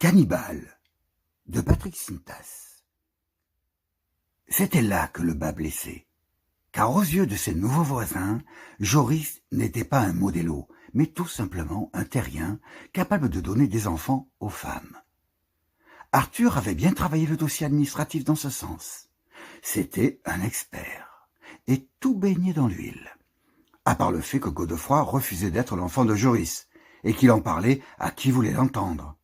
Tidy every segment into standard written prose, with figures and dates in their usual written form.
Cannibale de Patrick Sintas. C'était là que le bas blessait, car aux yeux de ses nouveaux voisins, Joris n'était pas un modello, mais tout simplement un terrien capable de donner des enfants aux femmes. Arthur avait bien travaillé le dossier administratif dans ce sens. C'était un expert, et tout baignait dans l'huile, à part le fait que Godefroy refusait d'être l'enfant de Joris, et qu'il en parlait à qui voulait l'entendre.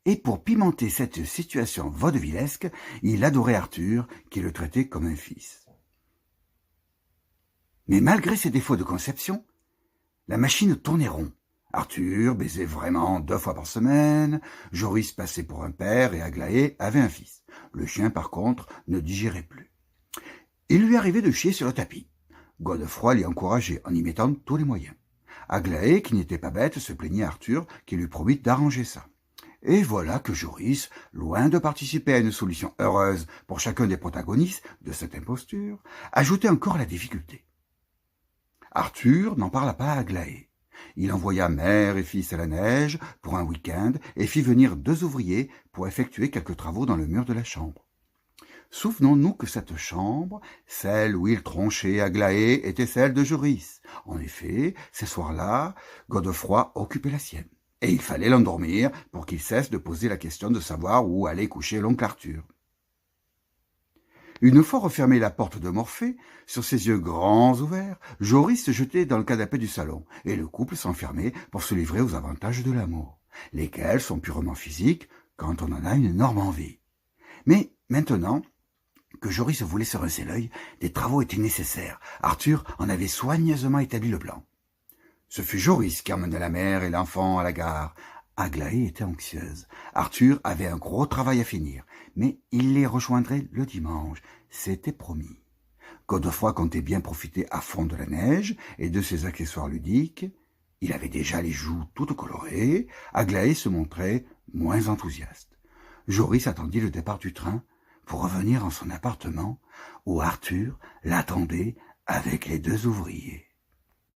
Et pour pimenter cette situation vaudevillesque, il adorait Arthur, qui le traitait comme un fils. Mais malgré ses défauts de conception, la machine tournait rond. Arthur baisait vraiment 2 fois par semaine, Joris passait pour un père et Aglaé avait un fils. Le chien, par contre, ne digérait plus. Il lui arrivait de chier sur le tapis. Godefroy l'y encourageait en y mettant tous les moyens. Aglaé, qui n'était pas bête, se plaignait à Arthur, qui lui promit d'arranger ça. Et voilà que Joris, loin de participer à une solution heureuse pour chacun des protagonistes de cette imposture, ajoutait encore la difficulté. Arthur n'en parla pas à Aglaé. Il envoya mère et fils à la neige pour un week-end et fit venir 2 ouvriers pour effectuer quelques travaux dans le mur de la chambre. Souvenons-nous que cette chambre, celle où il tronchait Aglaé, était celle de Joris. En effet, ces soirs-là, Godefroy occupait la sienne. Et il fallait l'endormir pour qu'il cesse de poser la question de savoir où allait coucher l'oncle Arthur. Une fois refermée la porte de Morphée, sur ses yeux grands ouverts, Joris se jetait dans le canapé du salon, et le couple s'enfermait pour se livrer aux avantages de l'amour, lesquels sont purement physiques quand on en a une énorme envie. Mais maintenant que Joris voulait se rincer l'œil, des travaux étaient nécessaires. Arthur en avait soigneusement établi le plan. Ce fut Joris qui emmena la mère et l'enfant à la gare. Aglaé était anxieuse. Arthur avait un gros travail à finir, mais il les rejoindrait le dimanche, c'était promis. Godefroy comptait bien profiter à fond de la neige et de ses accessoires ludiques. Il avait déjà les joues toutes colorées. Aglaé se montrait moins enthousiaste. Joris attendit le départ du train pour revenir en son appartement, où Arthur l'attendait avec les 2 ouvriers.